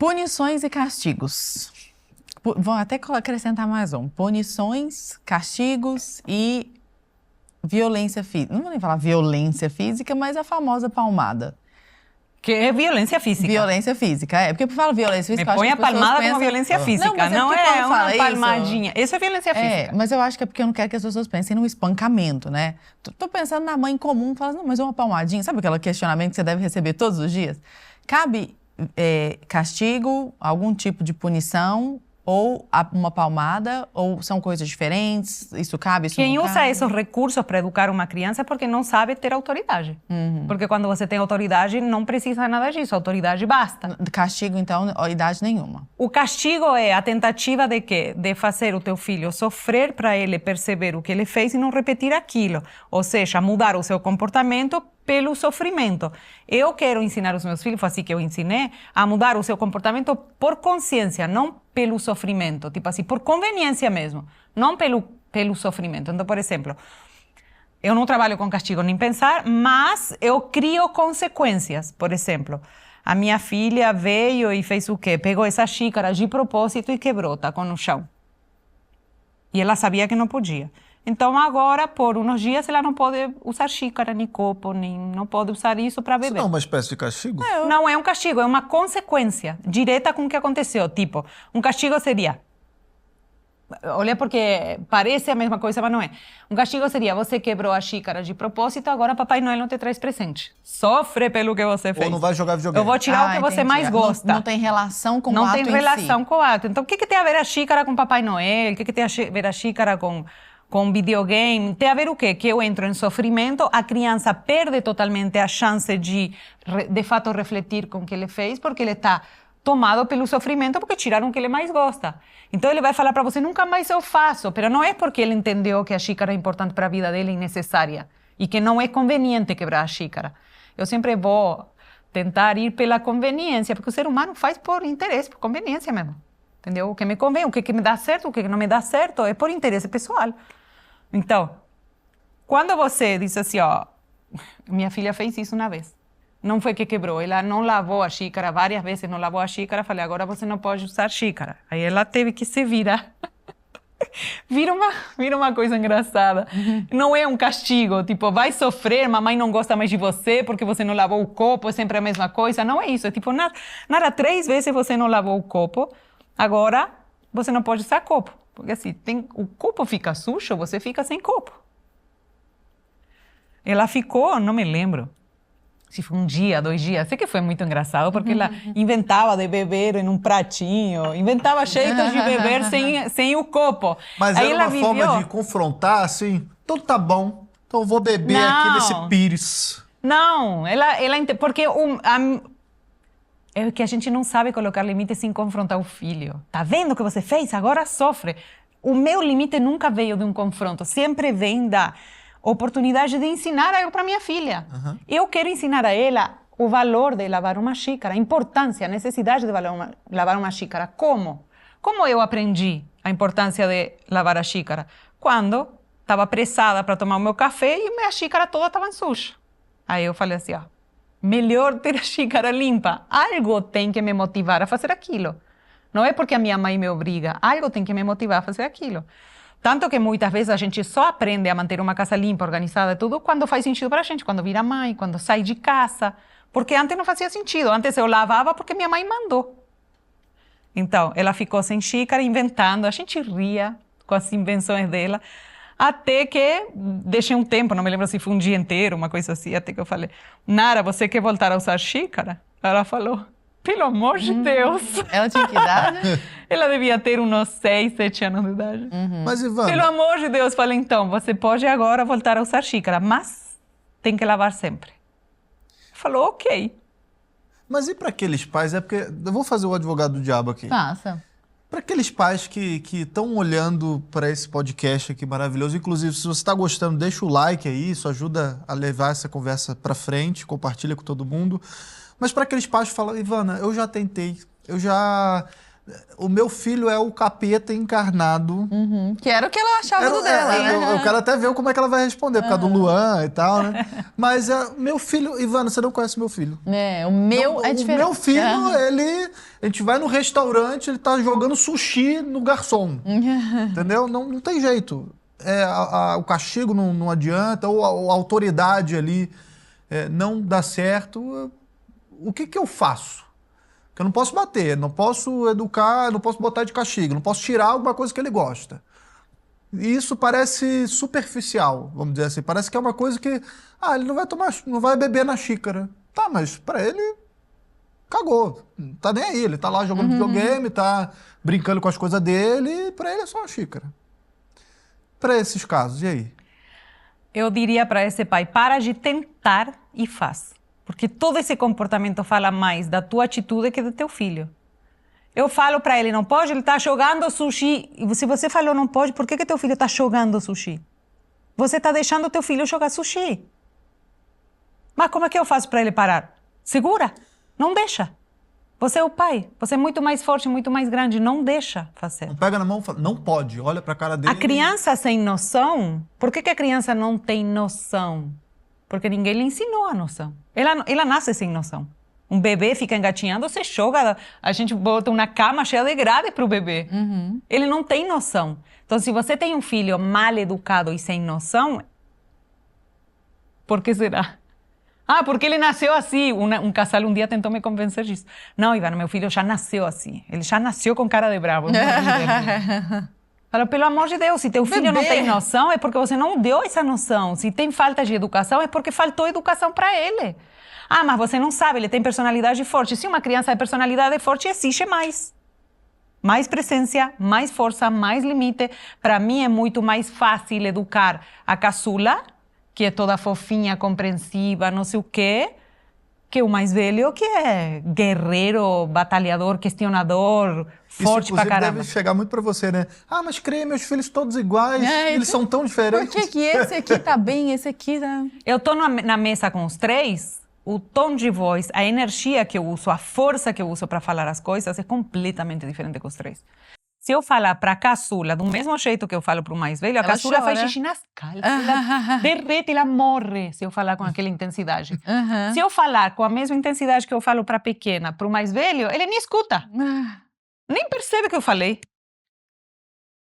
Punições e castigos. Vou até acrescentar mais um. Punições, castigos e violência física. Não vou nem falar violência física, mas a famosa palmada. Que é violência física. Violência física, é. Porque eu falo violência física... Me põe a palmada pensam... como violência física. Não é uma palmadinha. Isso é violência física. É, mas eu acho que é porque eu não quero que as pessoas pensem no espancamento, né? Tô pensando na mãe comum, falando, não, mas uma palmadinha. Sabe aquele questionamento que você deve receber todos os dias? Cabe castigo, algum tipo de punição... ou uma palmada, ou são coisas diferentes? Isso cabe, isso Quem não usa cabe? esses recursos para educar uma criança é porque não sabe ter autoridade. Porque quando você tem autoridade, não precisa nada disso. Autoridade basta. Castigo, então, idade nenhuma. O castigo é a tentativa de quê? De fazer o teu filho sofrer para ele perceber o que ele fez e não repetir aquilo. Ou seja, mudar o seu comportamento pelo sofrimento. Eu quero ensinar os meus filhos, foi assim que eu ensinei, a mudar o seu comportamento por consciência, não pelo sofrimento. Tipo assim, por conveniência mesmo, não pelo sofrimento. Então, por exemplo, eu não trabalho com castigo nem pensar, mas eu crio consequências. Por exemplo, a minha filha veio e fez o quê? Pegou essa xícara de propósito e quebrou, tacou no chão. E ela sabia que não podia. Então, agora, por uns dias, ela não pode usar xícara, nem copo, nem não pode usar isso para beber. Isso não é uma espécie de castigo? Não é um castigo, é uma consequência direta com o que aconteceu. Tipo, um castigo seria... Olha, porque parece a mesma coisa, mas não é. Um castigo seria, você quebrou a xícara de propósito, agora Papai Noel não te traz presente. Sofre pelo que você fez. Ou não vai jogar videogame. Eu vou tirar o que você mais gosta. Não tem relação com o ato Não tem relação em si. com o ato. Então, o que tem a ver a xícara com Papai Noel? O que tem a ver a xícara com videogame? Tem a ver o quê? Que eu entro em sofrimento, a criança perde totalmente a chance de fato, refletir com o que ele fez, porque ele está tomado pelo sofrimento, porque tiraram o que ele mais gosta. Então, ele vai falar para você, nunca mais eu faço, mas não é porque ele entendeu que a xícara é importante para a vida dele e necessária, e que não é conveniente quebrar a xícara. Eu sempre vou tentar ir pela conveniência, porque o ser humano faz por interesse, por conveniência mesmo. Entendeu? O que me convém, o que me dá certo, o que não me dá certo, é por interesse pessoal. Então, quando você diz assim, ó, minha filha fez isso uma vez, não foi que quebrou, ela não lavou a xícara, várias vezes não lavou a xícara, falei, agora você não pode usar xícara. Aí ela teve que se virar. Vira uma coisa engraçada. Não é um castigo, tipo, vai sofrer, mamãe não gosta mais de você porque você não lavou o copo, é sempre a mesma coisa. Não é isso, é tipo, nada 3 vezes você não lavou o copo, agora você não pode usar copo. Porque assim, o copo fica sujo, você fica sem copo. Ela ficou, não me lembro, se foi 1 dia, 2 dias, sei que foi muito engraçado, porque ela inventava de beber em um pratinho, inventava jeitos de beber sem o copo. Mas aí era uma forma de confrontar, assim, então tá bom, então eu vou beber aqui nesse pires. Não, porque é que a gente não sabe colocar limite sem confrontar o filho. Tá vendo o que você fez? Agora sofre. O meu limite nunca veio de um confronto, sempre vem da oportunidade de ensinar algo para minha filha. Eu quero ensinar a ela o valor de lavar uma xícara, a importância, a necessidade de lavar uma xícara. Como? Como eu aprendi a importância de lavar a xícara? Quando estava apressada para tomar o meu café e minha xícara toda estava suja. Aí eu falei assim, ó, melhor ter a xícara limpa. Algo tem que me motivar a fazer aquilo. Não é porque a minha mãe me obriga, algo tem que me motivar a fazer aquilo. Tanto que muitas vezes a gente só aprende a manter uma casa limpa, organizada e tudo, quando faz sentido para a gente, quando vira mãe, quando sai de casa. Porque antes não fazia sentido. Antes eu lavava porque minha mãe mandou. Então, ela ficou sem xícara, inventando. A gente ria com as invenções dela. Até que deixei um tempo, não me lembro se foi 1 dia inteiro, uma coisa assim, até que eu falei, Nara, você quer voltar a usar xícara? Ela falou, pelo amor de Deus. Ela tinha que idade? Ela devia ter uns 6, 7 anos de idade. Mas, Ivana... Pelo amor de Deus, falei, então, você pode agora voltar a usar xícara, mas tem que lavar sempre. Falou, ok. Mas e para aqueles pais? É porque eu vou fazer o advogado do diabo aqui. Faça. Para aqueles pais que estão olhando para esse podcast aqui maravilhoso, inclusive, se você está gostando, deixa o like aí, isso ajuda a levar essa conversa para frente, compartilha com todo mundo. Mas para aqueles pais que falam, Ivana, eu já tentei, eu já O meu filho é o capeta encarnado. Que era o que ela achava do dela, né? Eu quero até ver como é que ela vai responder, por causa do Luan e tal, né? Mas meu filho... Ivana, você não conhece meu filho. O meu é diferente. O meu filho, a gente vai no restaurante, ele tá jogando sushi no garçom. Entendeu? Não tem jeito. O castigo não adianta, ou a autoridade ali não dá certo. O que eu faço? Porque eu não posso bater, não posso educar, não posso botar de castigo, não posso tirar alguma coisa que ele gosta. E isso parece superficial, vamos dizer assim. Parece que é uma coisa que... ele não vai beber na xícara. Tá, mas pra ele, cagou. Não tá nem aí, ele tá lá jogando videogame, tá brincando com as coisas dele, e pra ele é só uma xícara. Pra esses casos, e aí? Eu diria para esse pai, para de tentar e faz. Porque todo esse comportamento fala mais da tua atitude que do teu filho. Eu falo para ele, não pode, ele está jogando sushi. E se você falou não pode, por que teu filho está jogando sushi? Você está deixando teu filho jogar sushi. Mas como é que eu faço para ele parar? Segura, não deixa. Você é o pai, você é muito mais forte, muito mais grande, não deixa fazer. Não pega na mão e fala, não pode, olha para a cara dele. A criança sem noção, por que a criança não tem noção? Porque ninguém lhe ensinou a noção. Ela nasce sem noção. Um bebê fica engatinhando, você joga, a gente bota uma cama cheia de grade para o bebê. Ele não tem noção. Então, se você tem um filho mal educado e sem noção, por que será? Porque ele nasceu assim. Um casal um dia tentou me convencer disso. Não, Ivana, meu filho já nasceu assim. Ele já nasceu com cara de bravo. Fala, pelo amor de Deus, se teu filho não tem noção, é porque você não deu essa noção. Se tem falta de educação, é porque faltou educação para ele. Mas você não sabe, ele tem personalidade forte. Se uma criança tem personalidade forte, exige mais. Mais presença, mais força, mais limite. Para mim é muito mais fácil educar a caçula, que é toda fofinha, compreensiva, não sei o quê, que o mais velho, que é guerreiro, batalhador, questionador, forte pra caramba. Isso, deve chegar muito pra você, né? Mas criei meus filhos todos iguais, eles são tão diferentes. Por que esse aqui tá bem, esse aqui tá... Eu tô na mesa com os três, o tom de voz, a energia que eu uso, a força que eu uso para falar as coisas é completamente diferente com os três. Se eu falar para a caçula do mesmo jeito que eu falo para o mais velho, a caçula faz xixi nas calças, ela derrete, ela morre se eu falar com aquela intensidade. Se eu falar com a mesma intensidade que eu falo para a pequena, para o mais velho, ele nem escuta. Nem percebe que eu falei.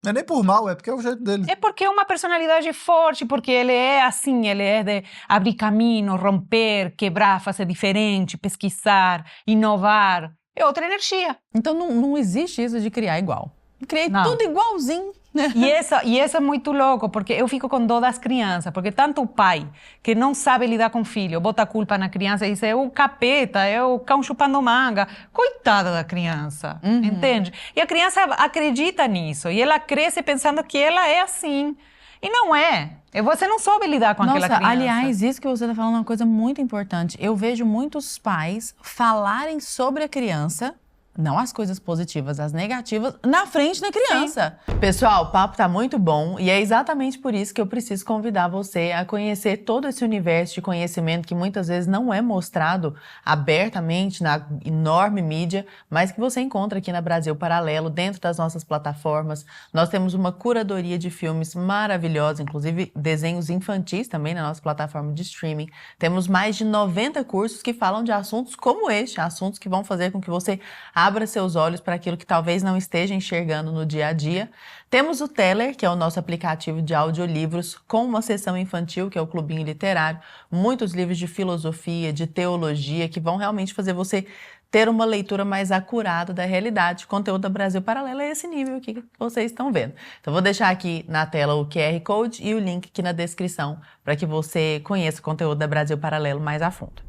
Não é nem por mal, é porque é o jeito dele. É porque é uma personalidade forte, porque ele é assim, ele é de abrir caminho, romper, quebrar, fazer diferente, pesquisar, inovar. É outra energia. Então não existe isso de criar igual. Criei tudo igualzinho. E isso é muito louco, porque eu fico com dó das crianças, porque tanto o pai, que não sabe lidar com o filho, bota a culpa na criança e diz, é o capeta, é o cão chupando manga. Coitada da criança, entende? E a criança acredita nisso, e ela cresce pensando que ela é assim. E não é. Você não soube lidar com aquela criança. Aliás, isso que você está falando é uma coisa muito importante. Eu vejo muitos pais falarem sobre a criança, não as coisas positivas, as negativas, na frente da criança. Sim. Pessoal, o papo tá muito bom e é exatamente por isso que eu preciso convidar você a conhecer todo esse universo de conhecimento que muitas vezes não é mostrado abertamente na enorme mídia, mas que você encontra aqui na Brasil Paralelo, dentro das nossas plataformas. Nós temos uma curadoria de filmes maravilhosa, inclusive desenhos infantis também na nossa plataforma de streaming. Temos mais de 90 cursos que falam de assuntos como este, assuntos que vão fazer com que você abra seus olhos para aquilo que talvez não esteja enxergando no dia a dia. Temos o Teller, que é o nosso aplicativo de audiolivros, com uma seção infantil, que é o Clubinho Literário. Muitos livros de filosofia, de teologia, que vão realmente fazer você ter uma leitura mais acurada da realidade. O conteúdo da Brasil Paralelo é esse nível aqui que vocês estão vendo. Então, vou deixar aqui na tela o QR Code e o link aqui na descrição para que você conheça o conteúdo da Brasil Paralelo mais a fundo.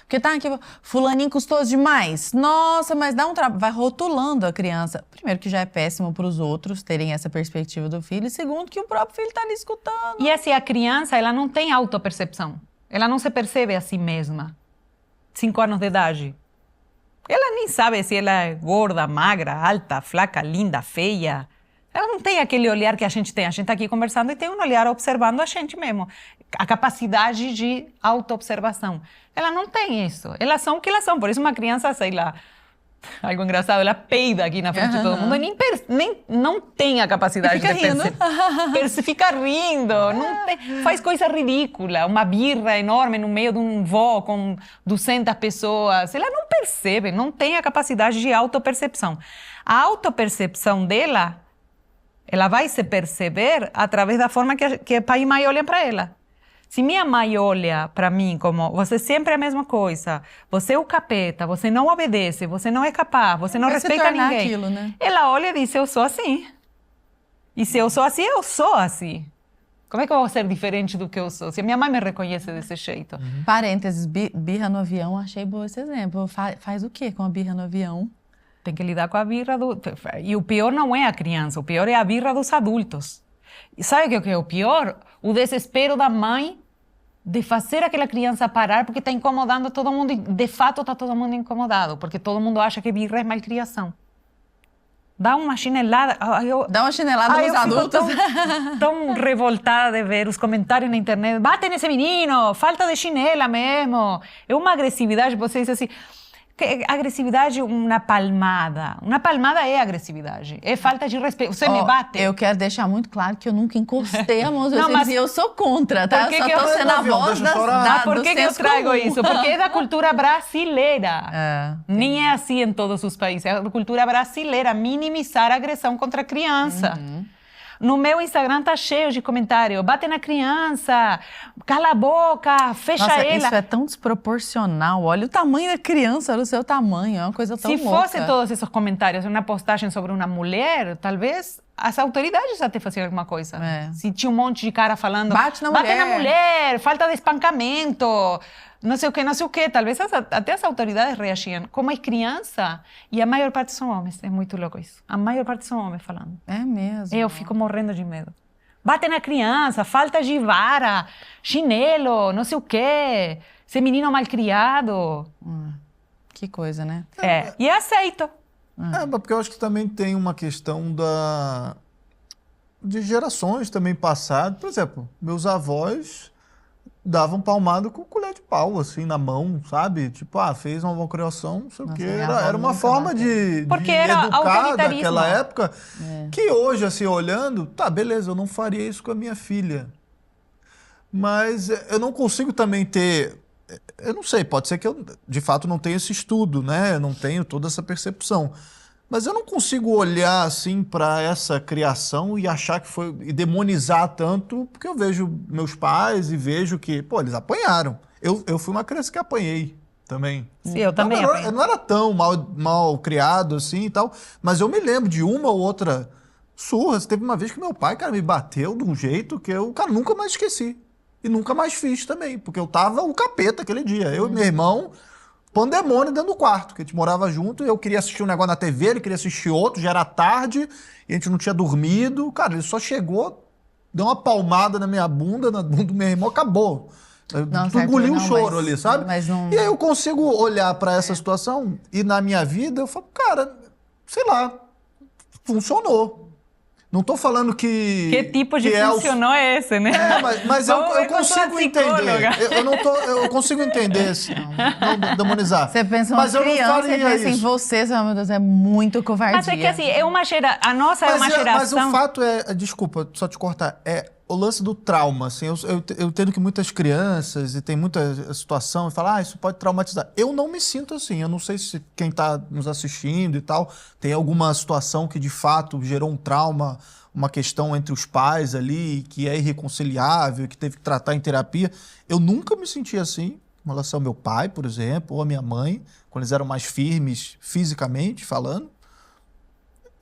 Porque tá aqui, fulaninho custoso demais. Nossa, mas dá um trabalho. Vai rotulando a criança. Primeiro que já é péssimo para os outros terem essa perspectiva do filho. E segundo que o próprio filho tá ali escutando. E assim, a criança, ela não tem autopercepção. Ela não se percebe a si mesma. 5 anos de idade. Ela nem sabe se ela é gorda, magra, alta, flaca, linda, feia. Ela não tem aquele olhar que a gente tem. A gente está aqui conversando e tem um olhar observando a gente mesmo. A capacidade de autoobservação. Ela não tem isso. Elas são o que elas são. Por isso uma criança, sei lá, algo engraçado, ela peida aqui na frente de todo mundo e não tem a capacidade de perceber. Fica rindo, faz coisa ridícula, uma birra enorme no meio de um voo com 200 pessoas. Ela não percebe, não tem a capacidade de autopercepção. A autopercepção dela, ela vai se perceber através da forma que pai e mãe olham para ela. Se minha mãe olha para mim como você sempre é a mesma coisa, você é o capeta, você não obedece, você não é capaz, você não respeita ninguém. Aquilo, né? Ela olha e diz, eu sou assim. E se eu sou assim, eu sou assim. Como é que eu vou ser diferente do que eu sou? Se a minha mãe me reconhece desse jeito. Parênteses, birra no avião, achei bom esse exemplo. Faz o quê com a birra no avião? Tem que lidar com a birra E o pior não é a criança, o pior é a birra dos adultos. E sabe o que é o pior? O desespero da mãe de fazer aquela criança parar porque está incomodando todo mundo. De fato, está todo mundo incomodado, porque todo mundo acha que birra é malcriação. Dá uma chinelada. Dá uma chinelada nos adultos. Tão revoltada de ver os comentários na internet. Bate nesse menino, falta de chinela mesmo. É uma agressividade, você diz assim... Agressividade, uma palmada. Uma palmada é agressividade. É falta de respeito. Você me bate. Eu quero deixar muito claro que eu nunca encostei a mão nos meus filhos e eu sou contra, tá? Eu só tô sendo a voz Por que eu trago isso? Porque é da cultura brasileira. Nem é assim em todos os países. É da cultura brasileira minimizar a agressão contra a criança. No meu Instagram tá cheio de comentários. Bate na criança, cala a boca, fecha ela. Isso é tão desproporcional. Olha o tamanho da criança, olha o seu tamanho. É uma coisa tão louca. Se fosse todos esses comentários uma postagem sobre uma mulher, talvez as autoridades até faziam alguma coisa. Se tinha um monte de cara falando... Bate na mulher, falta de espancamento... Não sei o que. Talvez até as autoridades reagiam. Como é criança, e a maior parte são homens. É muito louco isso. A maior parte são homens falando. É mesmo? Eu fico morrendo de medo. Bate na criança, falta de vara, chinelo, não sei o quê. Esse menino malcriado. Que coisa, né? E aceito. Porque eu acho que também tem uma questão de gerações também passadas. Por exemplo, meus avós... davam palmada com colher de pau, assim, na mão, sabe? Tipo, fez uma malcriação, não sei o quê. Era uma forma de educar daquela época, que hoje, assim, olhando, tá, beleza, eu não faria isso com a minha filha. Mas eu não consigo também ter... Eu não sei, pode ser que eu, de fato, não tenha esse estudo, né? Eu não tenho toda essa percepção. Mas eu não consigo olhar assim para essa criação e achar que foi e demonizar tanto, porque eu vejo meus pais e vejo que, pô, eles apanharam. Eu fui uma criança que apanhei também. Sim, eu também apanhei. Eu não era tão mal criado assim e tal, mas eu me lembro de uma ou outra surra. Teve uma vez que meu pai, cara, me bateu de um jeito que eu, cara, nunca mais esqueci. E nunca mais fiz também, porque eu tava o capeta aquele dia. Eu e meu irmão... pandemônio dentro do quarto, que a gente morava junto, e eu queria assistir um negócio na TV, ele queria assistir outro, já era tarde, e a gente não tinha dormido. Cara, ele só chegou, deu uma palmada na minha bunda, na bunda do meu irmão, acabou. Eu engoli um choro ali, sabe? E aí eu consigo olhar pra essa situação, e na minha vida eu falo, cara, sei lá, funcionou. Não tô falando que... Que tipo de funcionou é esse, né? Mas eu consigo entender. Eu consigo entender, assim, não demonizar. Você pensa uma criança, você pensa em você, meu Deus, é muito covardia. Mas é que assim, a nossa é uma geração... Mas o fato é, desculpa, só te cortar, o lance do trauma, assim, eu entendo que muitas crianças, e tem muita situação, e fala, isso pode traumatizar. Eu não me sinto assim, eu não sei se quem está nos assistindo e tal, tem alguma situação que de fato gerou um trauma, uma questão entre os pais ali, que é irreconciliável, que teve que tratar em terapia. Eu nunca me senti assim, em relação ao meu pai, por exemplo, ou a minha mãe, quando eles eram mais firmes fisicamente falando.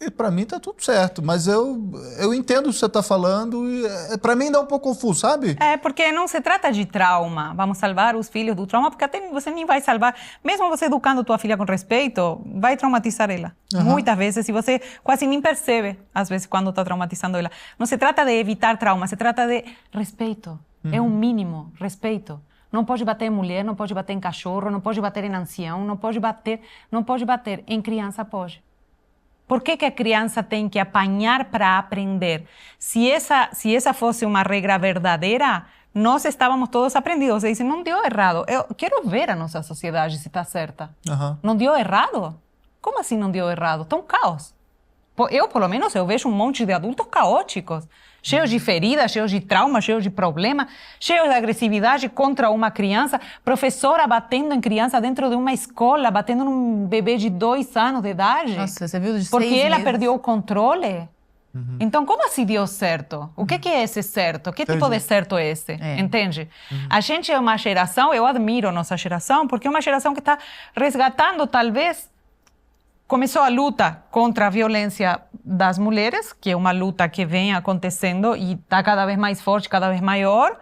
E pra mim tá tudo certo, mas eu entendo o que você tá falando e pra mim dá um pouco confuso, sabe? Porque não se trata de trauma, vamos salvar os filhos do trauma, porque até você nem vai salvar, mesmo você educando tua filha com respeito, vai traumatizar ela. Muitas vezes, e você quase nem percebe, às vezes, quando está traumatizando ela. Não se trata de evitar trauma, se trata de respeito, é um mínimo, respeito. Não pode bater em mulher, não pode bater em cachorro, não pode bater em ancião, não pode bater em criança, pode. Por que a criança tem que apanhar para aprender? Se essa fosse uma regra verdadeira, nós estávamos todos aprendidos. Você diz, não deu errado. Eu quero ver a nossa sociedade se está certa. Não deu errado? como assim não deu errado? Tá um caos. Eu, pelo menos, eu vejo um monte de adultos caóticos, cheios de feridas, cheios de trauma, cheios de problema, cheios de agressividade contra uma criança, professora batendo em criança dentro de uma escola, batendo num bebê de 2 anos de idade. Nossa, você viu de 6 porque ela meses? perdeu o controle. Então, como assim deu certo? O que é esse certo? Que tipo de certo é esse? Entende? A gente é uma geração, eu admiro nossa geração, porque é uma geração que está resgatando, talvez, começou a luta contra a violência das mulheres, que é uma luta que vem acontecendo e está cada vez mais forte, cada vez maior.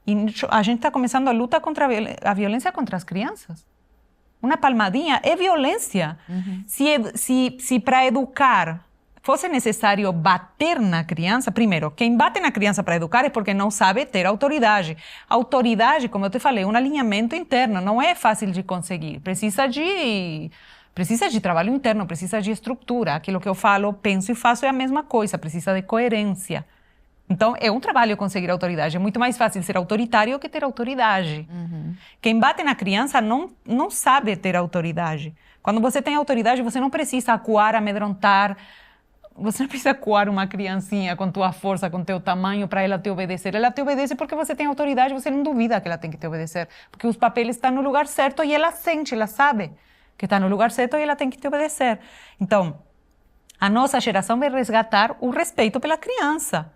E a gente está começando a luta contra a violência contra as crianças. Uma palmadinha é violência. Se para educar fosse necessário bater na criança, primeiro, quem bate na criança para educar é porque não sabe ter autoridade. Autoridade, como eu te falei, é um alinhamento interno, não é fácil de conseguir. Precisa de trabalho interno, precisa de estrutura. Aquilo que eu falo, penso e faço é a mesma coisa, precisa de coerência. Então, é um trabalho conseguir autoridade. É muito mais fácil ser autoritário que ter autoridade. Quem bate na criança não sabe ter autoridade. Quando você tem autoridade, você não precisa acuar, amedrontar. Você não precisa acuar uma criancinha com tua força, com teu tamanho, para ela te obedecer. Ela te obedece porque você tem autoridade, você não duvida que ela tem que te obedecer. Porque os papéis estão no lugar certo e ela sente, ela sabe que está no lugar certo e ela tem que te obedecer. Então, a nossa geração vai resgatar o respeito pela criança.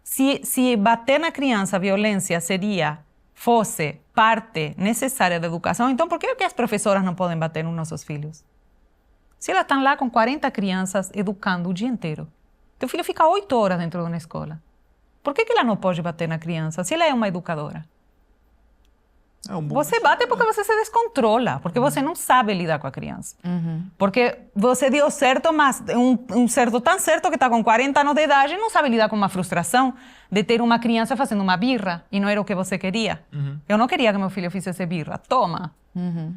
Se bater na criança, a violência fosse parte necessária da educação, então por que as professoras não podem bater nos nossos filhos? Se elas estão lá com 40 crianças educando o dia inteiro, teu filho fica 8 horas dentro de uma escola. Por que ela não pode bater na criança se ela é uma educadora? Você bate porque você se descontrola, porque você não sabe lidar com a criança. Porque você deu certo, mas um certo tão certo que está com 40 anos de idade e não sabe lidar com uma frustração de ter uma criança fazendo uma birra e não era o que você queria. Eu não queria que meu filho fizesse birra. Toma.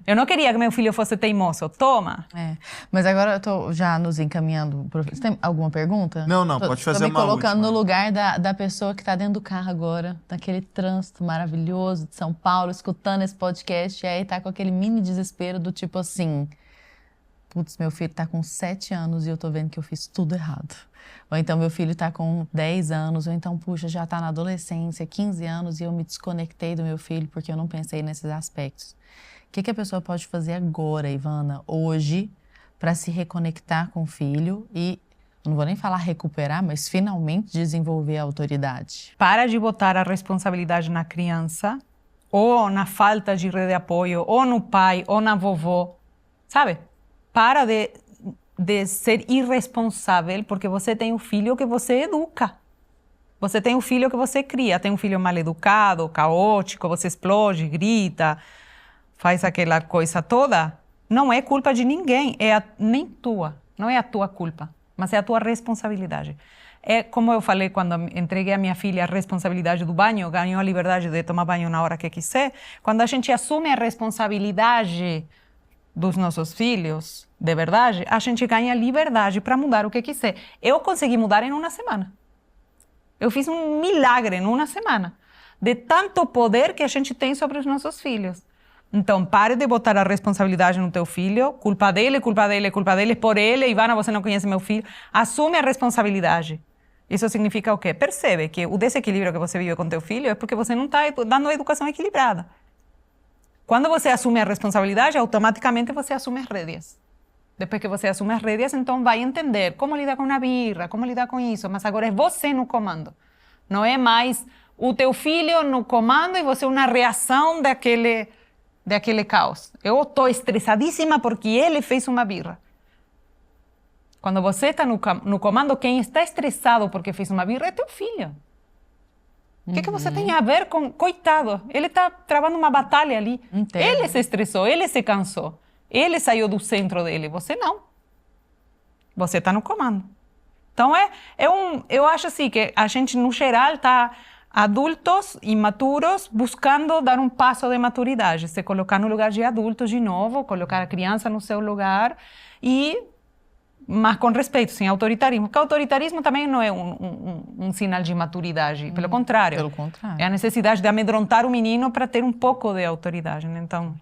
Eu não queria que meu filho fosse teimoso. Toma. Mas agora eu tô já nos encaminhando. Você tem alguma pergunta? Não, pode fazer uma última. Tô me colocando última. no lugar da pessoa que tá dentro do carro agora, naquele trânsito maravilhoso de São Paulo, escutando esse podcast, e aí tá com aquele mini desespero do tipo assim, putz, meu filho tá com 7 anos e eu tô vendo que eu fiz tudo errado. Ou então meu filho tá com 10 anos, ou então, puxa, já tá na adolescência, 15 anos e eu me desconectei do meu filho porque eu não pensei nesses aspectos. O que a pessoa pode fazer agora, Ivana, hoje, para se reconectar com o filho e, não vou nem falar recuperar, mas finalmente desenvolver a autoridade? Para de botar a responsabilidade na criança, ou na falta de rede de apoio, ou no pai, ou na vovó, sabe? Para de ser irresponsável, porque você tem um filho que você educa. Você tem um filho que você cria. Tem um filho mal educado, caótico, você explode, grita, faz aquela coisa toda. Não é culpa de ninguém, nem tua. Não é a tua culpa, mas é a tua responsabilidade. É como eu falei quando entreguei a minha filha a responsabilidade do banho, ganhou a liberdade de tomar banho na hora que quiser. Quando a gente assume a responsabilidade dos nossos filhos, de verdade, a gente ganha liberdade para mudar o que quiser. Eu consegui mudar em uma semana. Eu fiz um milagre em uma semana, de tanto poder que a gente tem sobre os nossos filhos. Então, pare de botar a responsabilidade no teu filho. Culpa dele, por ele. Ivana, você não conhece meu filho. Assume a responsabilidade. Isso significa o quê? Percebe que o desequilíbrio que você vive com teu filho é porque você não está dando a educação equilibrada. Quando você assume a responsabilidade, automaticamente você assume as rédeas. Depois que você assume as rédeas, então vai entender como lidar com uma birra, como lidar com isso. Mas agora é você no comando. Não é mais o teu filho no comando e você uma reação daquele caos. Eu estou estressadíssima porque ele fez uma birra. Quando você está no comando, quem está estressado porque fez uma birra é teu filho. O que você tem a ver com... Coitado, ele está travando uma batalha ali. Entendo. Ele se estressou, ele se cansou. Ele saiu do centro dele, você não. Você está no comando. Então, eu acho assim que a gente, no geral, está adultos imaturos buscando dar um passo de maturidade. Se colocar no lugar de adultos de novo, colocar a criança no seu lugar mas com respeito, sem autoritarismo. Porque autoritarismo também não é um sinal de maturidade. Pelo contrário. Pelo contrário. É a necessidade de amedrontar o menino para ter um pouco de autoridade. Então,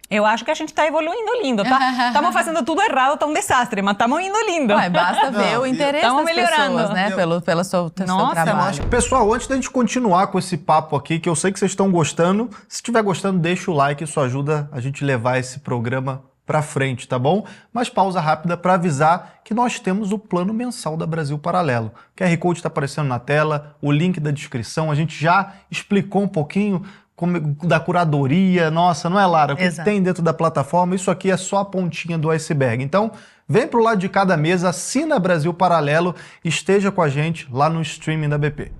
Eu acho que a gente está evoluindo lindo, tá? Estamos fazendo tudo errado, tá um desastre, mas estamos indo lindo. Ué, basta ver o interesse das pessoas, né? Pelo seu trabalho. Pessoal, antes da gente continuar com esse papo aqui, que eu sei que vocês estão gostando, se estiver gostando, deixa o like, isso ajuda a gente levar esse programa para frente, tá bom? Mas pausa rápida para avisar que nós temos o plano mensal da Brasil Paralelo. O QR Code está aparecendo na tela, o link da descrição, a gente já explicou um pouquinho da curadoria, nossa, não é, Lara? O que tem dentro da plataforma, isso aqui é só a pontinha do iceberg. Então, vem pro lado de cada mesa, assina Brasil Paralelo, esteja com a gente lá no streaming da BP.